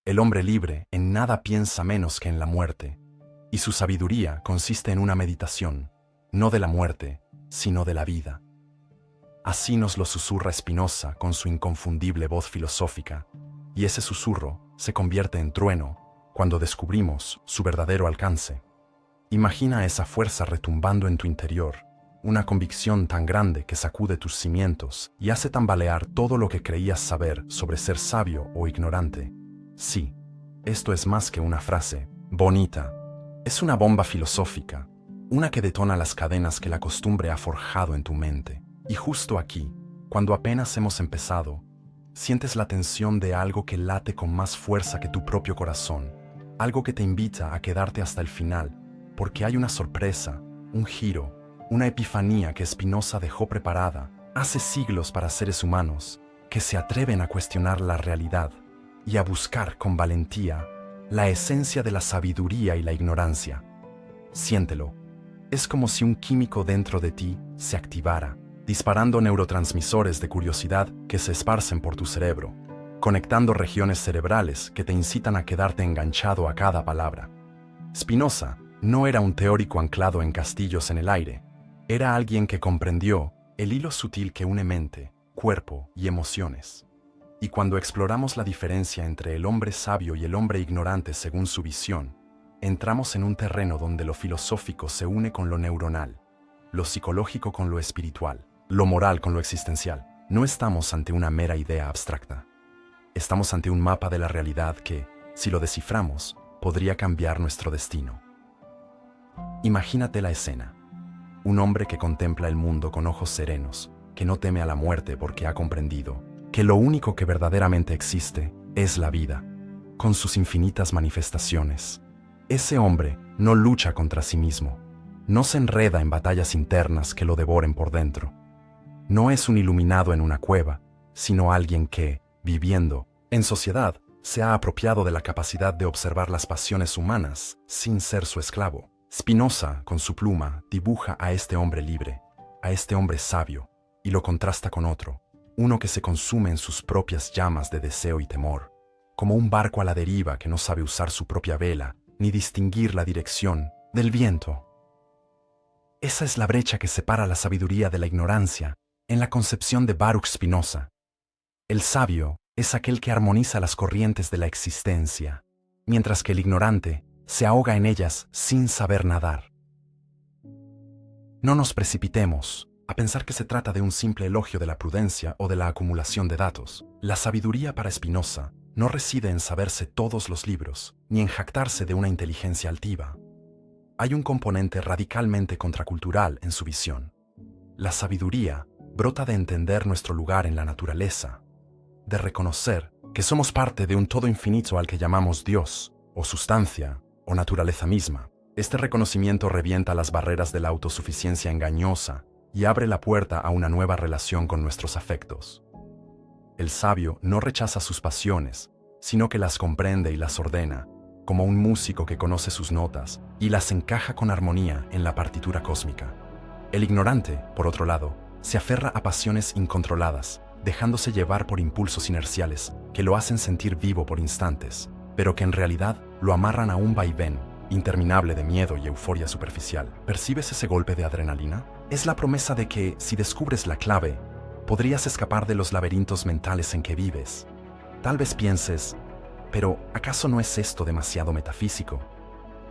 El hombre libre en nada piensa menos que en la muerte, y su sabiduría consiste en una meditación, no de la muerte, sino de la vida. Así nos lo susurra Spinoza con su inconfundible voz filosófica, y ese susurro se convierte en trueno cuando descubrimos su verdadero alcance. Imagina esa fuerza retumbando en tu interior, una convicción tan grande que sacude tus cimientos y hace tambalear todo lo que creías saber sobre ser sabio o ignorante. Sí, esto es más que una frase bonita. Es una bomba filosófica, una que detona las cadenas que la costumbre ha forjado en tu mente. Y justo aquí, cuando apenas hemos empezado, sientes la tensión de algo que late con más fuerza que tu propio corazón, algo que te invita a quedarte hasta el final, porque hay una sorpresa, un giro, una epifanía que Spinoza dejó preparada hace siglos para seres humanos que se atreven a cuestionar la realidad y a buscar con valentía la esencia de la sabiduría y la ignorancia. Siéntelo. Es como si un químico dentro de ti se activara, disparando neurotransmisores de curiosidad que se esparcen por tu cerebro, conectando regiones cerebrales que te incitan a quedarte enganchado a cada palabra. Spinoza no era un teórico anclado en castillos en el aire. Era alguien que comprendió el hilo sutil que une mente, cuerpo y emociones. Y cuando exploramos la diferencia entre el hombre sabio y el hombre ignorante según su visión, entramos en un terreno donde lo filosófico se une con lo neuronal, lo psicológico con lo espiritual, lo moral con lo existencial. No estamos ante una mera idea abstracta. Estamos ante un mapa de la realidad que, si lo desciframos, podría cambiar nuestro destino. Imagínate la escena. Un hombre que contempla el mundo con ojos serenos, que no teme a la muerte porque ha comprendido que lo único que verdaderamente existe es la vida, con sus infinitas manifestaciones. Ese hombre no lucha contra sí mismo, no se enreda en batallas internas que lo devoren por dentro. No es un iluminado en una cueva, sino alguien que, viviendo en sociedad, se ha apropiado de la capacidad de observar las pasiones humanas sin ser su esclavo. Spinoza, con su pluma, dibuja a este hombre libre, a este hombre sabio, y lo contrasta con otro, uno que se consume en sus propias llamas de deseo y temor, como un barco a la deriva que no sabe usar su propia vela, ni distinguir la dirección del viento. Esa es la brecha que separa la sabiduría de la ignorancia, en la concepción de Baruch Spinoza. El sabio es aquel que armoniza las corrientes de la existencia, mientras que el ignorante se ahoga en ellas sin saber nadar. No nos precipitemos a pensar que se trata de un simple elogio de la prudencia o de la acumulación de datos. La sabiduría para Spinoza no reside en saberse todos los libros, ni en jactarse de una inteligencia altiva. Hay un componente radicalmente contracultural en su visión. La sabiduría brota de entender nuestro lugar en la naturaleza, de reconocer que somos parte de un todo infinito al que llamamos Dios, o sustancia, o naturaleza misma. Este reconocimiento revienta las barreras de la autosuficiencia engañosa y abre la puerta a una nueva relación con nuestros afectos. El sabio no rechaza sus pasiones, sino que las comprende y las ordena, como un músico que conoce sus notas y las encaja con armonía en la partitura cósmica. El ignorante, por otro lado, se aferra a pasiones incontroladas, dejándose llevar por impulsos inerciales que lo hacen sentir vivo por instantes, pero que en realidad lo amarran a un vaivén interminable de miedo y euforia superficial. ¿Percibes ese golpe de adrenalina? Es la promesa de que, si descubres la clave, podrías escapar de los laberintos mentales en que vives. Tal vez pienses, pero ¿acaso no es esto demasiado metafísico?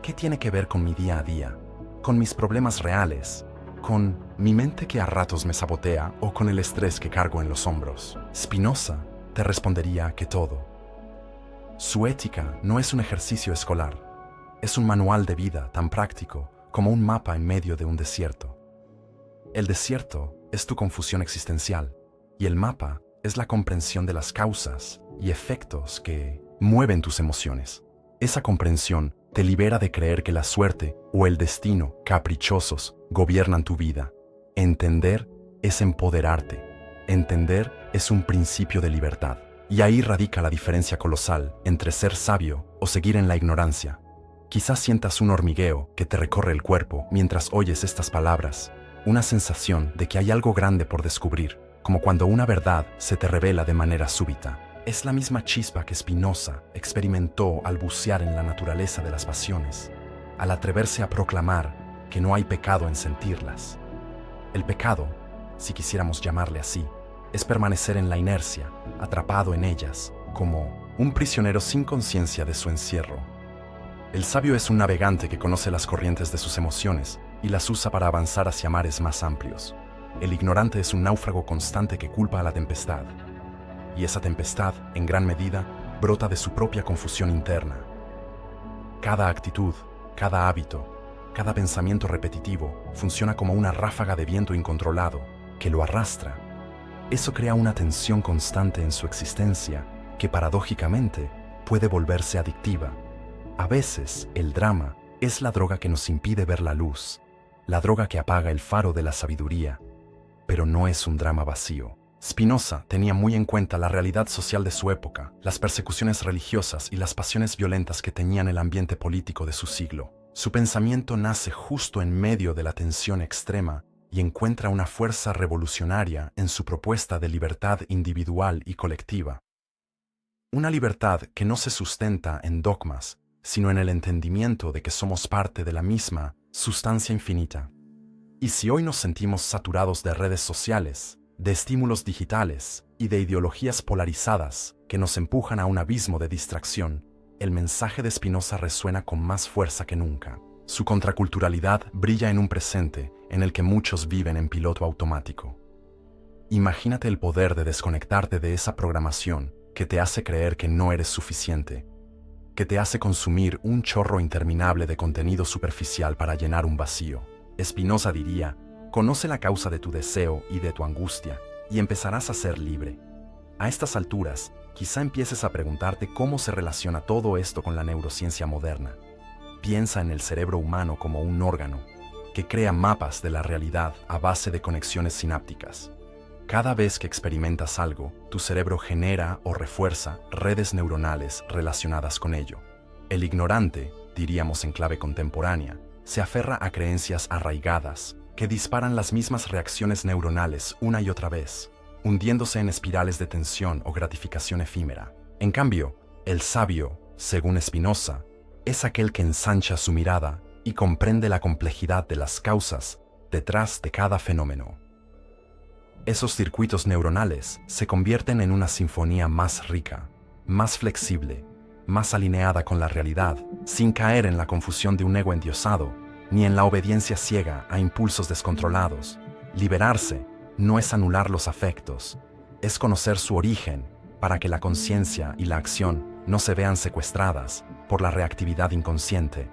¿Qué tiene que ver con mi día a día? ¿Con mis problemas reales? ¿Con mi mente que a ratos me sabotea o con el estrés que cargo en los hombros? Spinoza te respondería que todo. Su ética no es un ejercicio escolar. Es un manual de vida tan práctico como un mapa en medio de un desierto. El desierto es tu confusión existencial y el mapa es la comprensión de las causas y efectos que mueven tus emociones. Esa comprensión te libera de creer que la suerte o el destino caprichosos gobiernan tu vida. Entender es empoderarte. Entender es un principio de libertad. Y ahí radica la diferencia colosal entre ser sabio o seguir en la ignorancia. Quizás sientas un hormigueo que te recorre el cuerpo mientras oyes estas palabras, una sensación de que hay algo grande por descubrir, como cuando una verdad se te revela de manera súbita. Es la misma chispa que Spinoza experimentó al bucear en la naturaleza de las pasiones, al atreverse a proclamar que no hay pecado en sentirlas. El pecado, si quisiéramos llamarle así, es permanecer en la inercia, atrapado en ellas, como un prisionero sin conciencia de su encierro. El sabio es un navegante que conoce las corrientes de sus emociones y las usa para avanzar hacia mares más amplios. El ignorante es un náufrago constante que culpa a la tempestad. Y esa tempestad, en gran medida, brota de su propia confusión interna. Cada actitud, cada hábito, cada pensamiento repetitivo funciona como una ráfaga de viento incontrolado que lo arrastra. Eso crea una tensión constante en su existencia que paradójicamente puede volverse adictiva. A veces, el drama es la droga que nos impide ver la luz, la droga que apaga el faro de la sabiduría, pero no es un drama vacío. Spinoza tenía muy en cuenta la realidad social de su época, las persecuciones religiosas y las pasiones violentas que teñían el ambiente político de su siglo. Su pensamiento nace justo en medio de la tensión extrema y encuentra una fuerza revolucionaria en su propuesta de libertad individual y colectiva. Una libertad que no se sustenta en dogmas, sino en el entendimiento de que somos parte de la misma sustancia infinita. Y si hoy nos sentimos saturados de redes sociales, de estímulos digitales y de ideologías polarizadas que nos empujan a un abismo de distracción, el mensaje de Spinoza resuena con más fuerza que nunca. Su contraculturalidad brilla en un presente en el que muchos viven en piloto automático. Imagínate el poder de desconectarte de esa programación que te hace creer que no eres suficiente, que te hace consumir un chorro interminable de contenido superficial para llenar un vacío. Spinoza diría: conoce la causa de tu deseo y de tu angustia, y empezarás a ser libre. A estas alturas, quizá empieces a preguntarte cómo se relaciona todo esto con la neurociencia moderna. Piensa en el cerebro humano como un órgano que crea mapas de la realidad a base de conexiones sinápticas. Cada vez que experimentas algo, tu cerebro genera o refuerza redes neuronales relacionadas con ello. El ignorante, diríamos en clave contemporánea, se aferra a creencias arraigadas que disparan las mismas reacciones neuronales una y otra vez, hundiéndose en espirales de tensión o gratificación efímera. En cambio, el sabio, según Spinoza, es aquel que ensancha su mirada y comprende la complejidad de las causas detrás de cada fenómeno. Esos circuitos neuronales se convierten en una sinfonía más rica, más flexible, más alineada con la realidad, sin caer en la confusión de un ego endiosado, ni en la obediencia ciega a impulsos descontrolados. Liberarse no es anular los afectos, es conocer su origen para que la conciencia y la acción no se vean secuestradas por la reactividad inconsciente.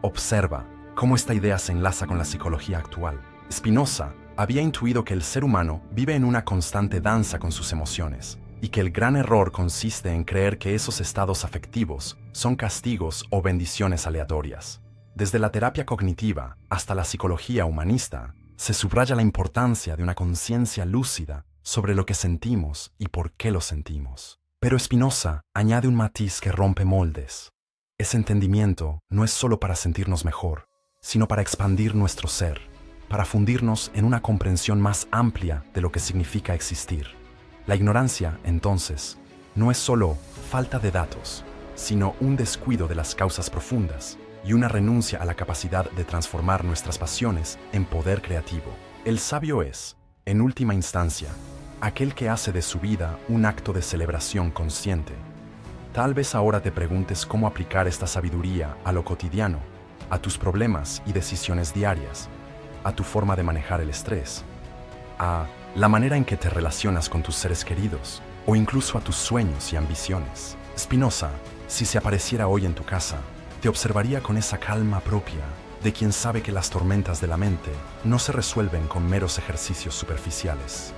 Observa cómo esta idea se enlaza con la psicología actual. Spinoza había intuido que el ser humano vive en una constante danza con sus emociones, y que el gran error consiste en creer que esos estados afectivos son castigos o bendiciones aleatorias. Desde la terapia cognitiva hasta la psicología humanista, se subraya la importancia de una conciencia lúcida sobre lo que sentimos y por qué lo sentimos. Pero Spinoza añade un matiz que rompe moldes. Ese entendimiento no es solo para sentirnos mejor, sino para expandir nuestro ser, para fundirnos en una comprensión más amplia de lo que significa existir. La ignorancia, entonces, no es solo falta de datos, sino un descuido de las causas profundas y una renuncia a la capacidad de transformar nuestras pasiones en poder creativo. El sabio es, en última instancia, aquel que hace de su vida un acto de celebración consciente. Tal vez ahora te preguntes cómo aplicar esta sabiduría a lo cotidiano, a tus problemas y decisiones diarias, a tu forma de manejar el estrés, a la manera en que te relacionas con tus seres queridos, o incluso a tus sueños y ambiciones. Spinoza, si se apareciera hoy en tu casa, te observaría con esa calma propia de quien sabe que las tormentas de la mente no se resuelven con meros ejercicios superficiales.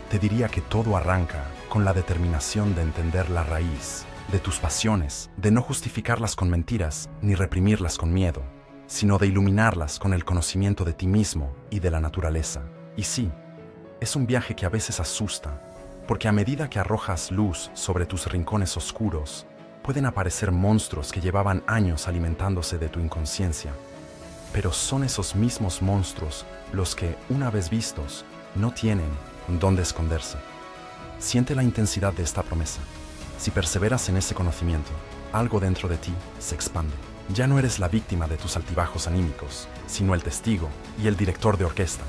Te diría que todo arranca con la determinación de entender la raíz de tus pasiones, de no justificarlas con mentiras ni reprimirlas con miedo, sino de iluminarlas con el conocimiento de ti mismo y de la naturaleza. Y sí, es un viaje que a veces asusta, porque a medida que arrojas luz sobre tus rincones oscuros, pueden aparecer monstruos que llevaban años alimentándose de tu inconsciencia. Pero son esos mismos monstruos los que, una vez vistos, no tienen dónde esconderse. Siente la intensidad de esta promesa. Si perseveras en ese conocimiento, algo dentro de ti se expande. Ya no eres la víctima de tus altibajos anímicos, sino el testigo y el director de orquesta.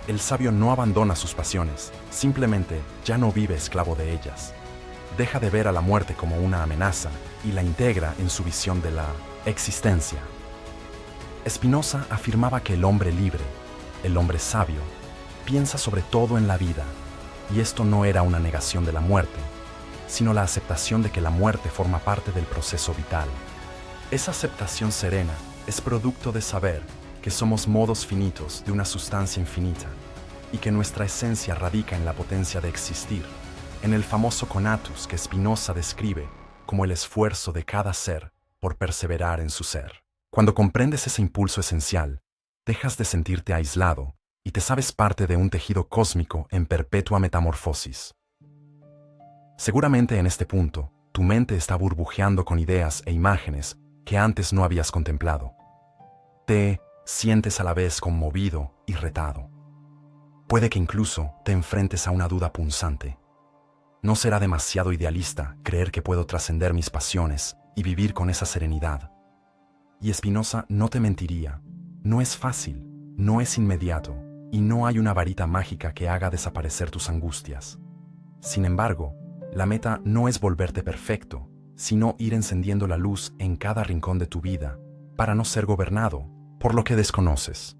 El sabio no abandona sus pasiones, simplemente ya no vive esclavo de ellas. Deja de ver a la muerte como una amenaza y la integra en su visión de la existencia. Spinoza afirmaba que el hombre libre, el hombre sabio, piensa sobre todo en la vida, y esto no era una negación de la muerte, sino la aceptación de que la muerte forma parte del proceso vital. Esa aceptación serena es producto de saber que somos modos finitos de una sustancia infinita y que nuestra esencia radica en la potencia de existir, en el famoso conatus que Spinoza describe como el esfuerzo de cada ser por perseverar en su ser. Cuando comprendes ese impulso esencial, dejas de sentirte aislado y te sabes parte de un tejido cósmico en perpetua metamorfosis. Seguramente en este punto, tu mente está burbujeando con ideas e imágenes que antes no habías contemplado. Te sientes a la vez conmovido y retado. Puede que incluso te enfrentes a una duda punzante. ¿No será demasiado idealista creer que puedo trascender mis pasiones y vivir con esa serenidad? Y Spinoza no te mentiría. No es fácil, no es inmediato, y no hay una varita mágica que haga desaparecer tus angustias. Sin embargo, la meta no es volverte perfecto, sino ir encendiendo la luz en cada rincón de tu vida, para no ser gobernado por lo que desconoces.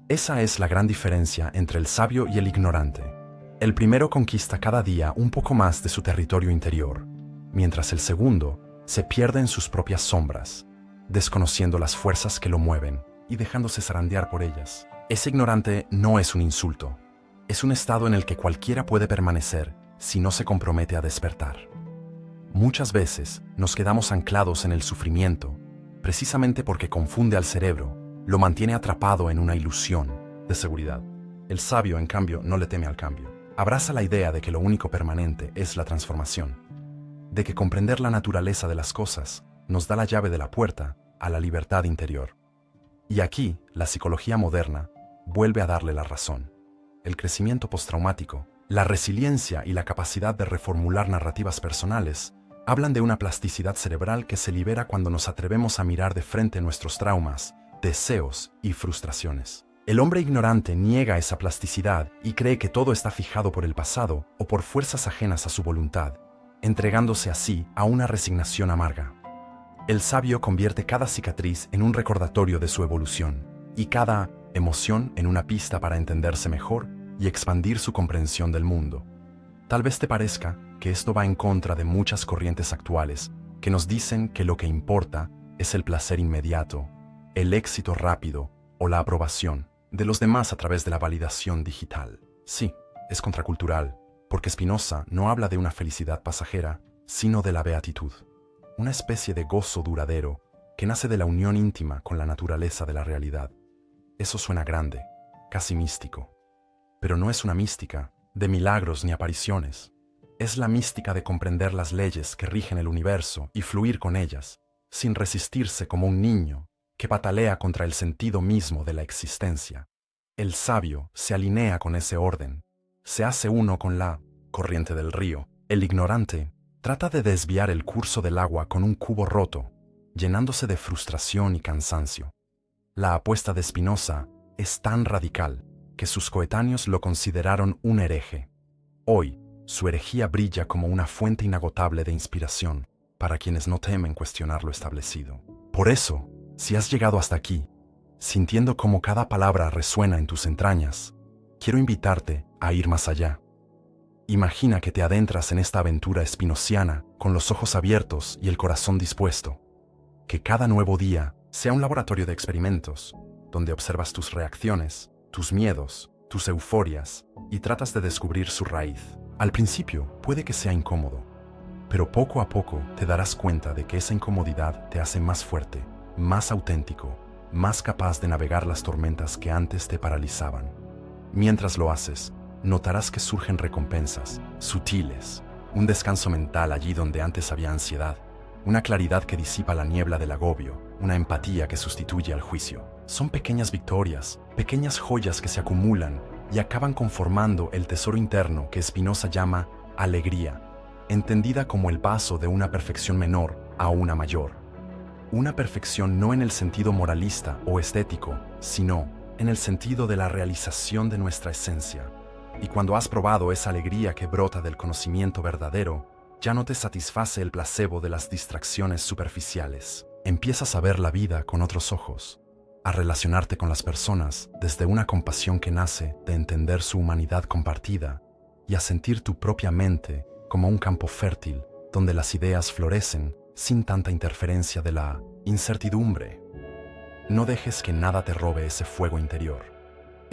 Esa es la gran diferencia entre el sabio y el ignorante. El primero conquista cada día un poco más de su territorio interior, mientras el segundo se pierde en sus propias sombras, desconociendo las fuerzas que lo mueven y dejándose zarandear por ellas. Ese ignorante no es un insulto, es un estado en el que cualquiera puede permanecer si no se compromete a despertar. Muchas veces nos quedamos anclados en el sufrimiento, precisamente porque confunde al cerebro, lo mantiene atrapado en una ilusión de seguridad. El sabio, en cambio, no le teme al cambio. Abraza la idea de que lo único permanente es la transformación, de que comprender la naturaleza de las cosas nos da la llave de la puerta a la libertad interior. Y aquí, la psicología moderna vuelve a darle la razón. El crecimiento postraumático, la resiliencia y la capacidad de reformular narrativas personales hablan de una plasticidad cerebral que se libera cuando nos atrevemos a mirar de frente nuestros traumas, deseos y frustraciones. El hombre ignorante niega esa plasticidad y cree que todo está fijado por el pasado o por fuerzas ajenas a su voluntad, entregándose así a una resignación amarga. El sabio convierte cada cicatriz en un recordatorio de su evolución y cada emoción en una pista para entenderse mejor y expandir su comprensión del mundo. Tal vez te parezca que esto va en contra de muchas corrientes actuales que nos dicen que lo que importa es el placer inmediato, el éxito rápido o la aprobación de los demás a través de la validación digital. Sí, es contracultural, porque Spinoza no habla de una felicidad pasajera, sino de la beatitud, una especie de gozo duradero que nace de la unión íntima con la naturaleza de la realidad. Eso suena grande, casi místico, pero no es una mística de milagros ni apariciones. Es la mística de comprender las leyes que rigen el universo y fluir con ellas, sin resistirse como un niño que patalea contra el sentido mismo de la existencia. El sabio se alinea con ese orden, se hace uno con la corriente del río. El ignorante trata de desviar el curso del agua con un cubo roto, llenándose de frustración y cansancio. La apuesta de Spinoza es tan radical que sus coetáneos lo consideraron un hereje. Hoy, su herejía brilla como una fuente inagotable de inspiración para quienes no temen cuestionar lo establecido. Por eso, si has llegado hasta aquí, sintiendo cómo cada palabra resuena en tus entrañas, quiero invitarte a ir más allá. Imagina que te adentras en esta aventura spinoziana con los ojos abiertos y el corazón dispuesto. Que cada nuevo día sea un laboratorio de experimentos, donde observas tus reacciones, tus miedos, tus euforias y tratas de descubrir su raíz. Al principio puede que sea incómodo, pero poco a poco te darás cuenta de que esa incomodidad te hace más fuerte, más auténtico, más capaz de navegar las tormentas que antes te paralizaban. Mientras lo haces, notarás que surgen recompensas sutiles, un descanso mental allí donde antes había ansiedad, una claridad que disipa la niebla del agobio, una empatía que sustituye al juicio. Son pequeñas victorias, pequeñas joyas que se acumulan y acaban conformando el tesoro interno que Spinoza llama alegría. entendida como el paso de una perfección menor a una mayor. Una perfección no en el sentido moralista o estético, sino en el sentido de la realización de nuestra esencia. Y cuando has probado esa alegría que brota del conocimiento verdadero, ya no te satisface el placebo de las distracciones superficiales. Empiezas a ver la vida con otros ojos, a relacionarte con las personas desde una compasión que nace de entender su humanidad compartida y a sentir tu propia mente como un campo fértil donde las ideas florecen sin tanta interferencia de la incertidumbre. No dejes que nada te robe ese fuego interior.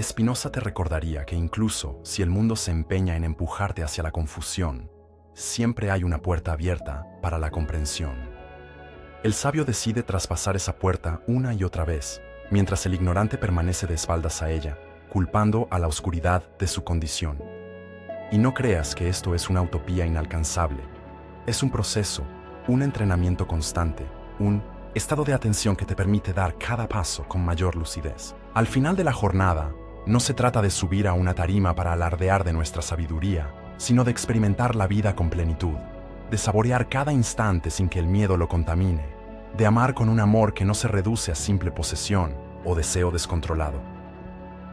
Spinoza te recordaría que incluso si el mundo se empeña en empujarte hacia la confusión, siempre hay una puerta abierta para la comprensión. El sabio decide traspasar esa puerta una y otra vez, mientras el ignorante permanece de espaldas a ella, culpando a la oscuridad de su condición. Y no creas que esto es una utopía inalcanzable. Es un proceso, un entrenamiento constante, un estado de atención que te permite dar cada paso con mayor lucidez. Al final de la jornada, no se trata de subir a una tarima para alardear de nuestra sabiduría, sino de experimentar la vida con plenitud, de saborear cada instante sin que el miedo lo contamine, de amar con un amor que no se reduce a simple posesión o deseo descontrolado.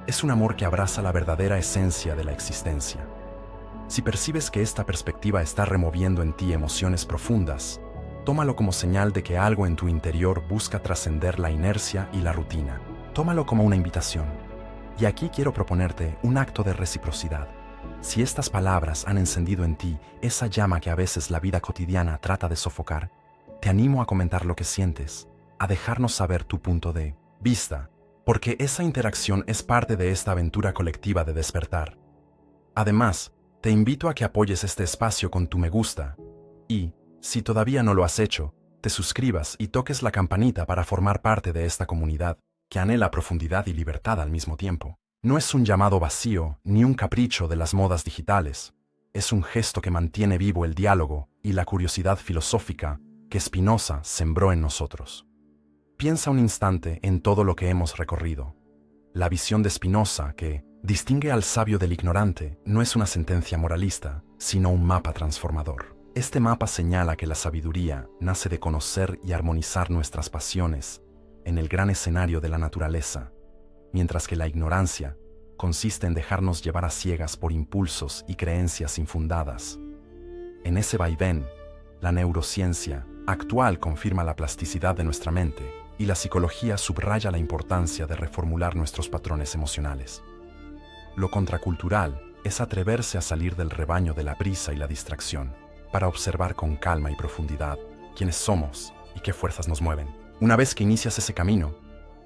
Es un amor que abraza la verdadera esencia de la existencia. Si percibes que esta perspectiva está removiendo en ti emociones profundas, tómalo como señal de que algo en tu interior busca trascender la inercia y la rutina. Tómalo como una invitación. Y aquí quiero proponerte un acto de reciprocidad. Si estas palabras han encendido en ti esa llama que a veces la vida cotidiana trata de sofocar, te animo a comentar lo que sientes, a dejarnos saber tu punto de vista, porque esa interacción es parte de esta aventura colectiva de despertar. Además, te invito a que apoyes este espacio con tu me gusta y, si todavía no lo has hecho, te suscribas y toques la campanita para formar parte de esta comunidad que anhela profundidad y libertad al mismo tiempo. No es un llamado vacío ni un capricho de las modas digitales. Es un gesto que mantiene vivo el diálogo y la curiosidad filosófica que Spinoza sembró en nosotros. Piensa un instante en todo lo que hemos recorrido. La visión de Spinoza que distingue al sabio del ignorante no es una sentencia moralista, sino un mapa transformador. Este mapa señala que la sabiduría nace de conocer y armonizar nuestras pasiones en el gran escenario de la naturaleza, mientras que la ignorancia consiste en dejarnos llevar a ciegas por impulsos y creencias infundadas. En ese vaivén, la neurociencia actual confirma la plasticidad de nuestra mente y la psicología subraya la importancia de reformular nuestros patrones emocionales. Lo contracultural es atreverse a salir del rebaño de la prisa y la distracción, para observar con calma y profundidad quiénes somos y qué fuerzas nos mueven. Una vez que inicias ese camino,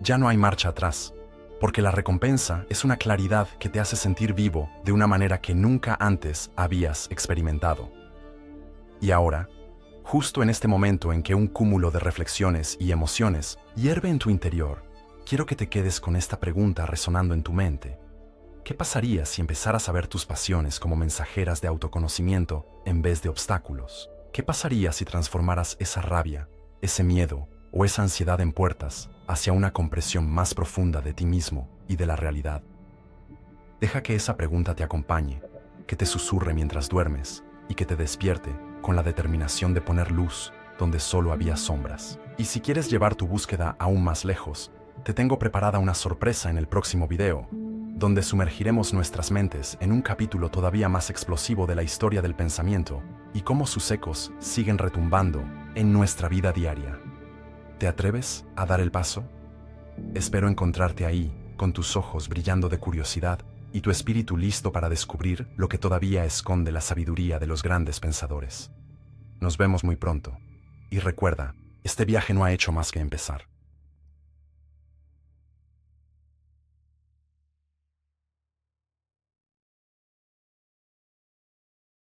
ya no hay marcha atrás, porque la recompensa es una claridad que te hace sentir vivo de una manera que nunca antes habías experimentado. Y ahora, justo en este momento en que un cúmulo de reflexiones y emociones hierve en tu interior, quiero que te quedes con esta pregunta resonando en tu mente. ¿Qué pasaría si empezaras a ver tus pasiones como mensajeras de autoconocimiento en vez de obstáculos? ¿Qué pasaría si transformaras esa rabia, ese miedo o esa ansiedad en puertas hacia una comprensión más profunda de ti mismo y de la realidad? Deja que esa pregunta te acompañe, que te susurre mientras duermes y que te despierte con la determinación de poner luz donde solo había sombras. Y si quieres llevar tu búsqueda aún más lejos, te tengo preparada una sorpresa en el próximo video, donde sumergiremos nuestras mentes en un capítulo todavía más explosivo de la historia del pensamiento y cómo sus ecos siguen retumbando en nuestra vida diaria. ¿Te atreves a dar el paso? Espero encontrarte ahí, con tus ojos brillando de curiosidad y tu espíritu listo para descubrir lo que todavía esconde la sabiduría de los grandes pensadores. Nos vemos muy pronto. Y recuerda, este viaje no ha hecho más que empezar.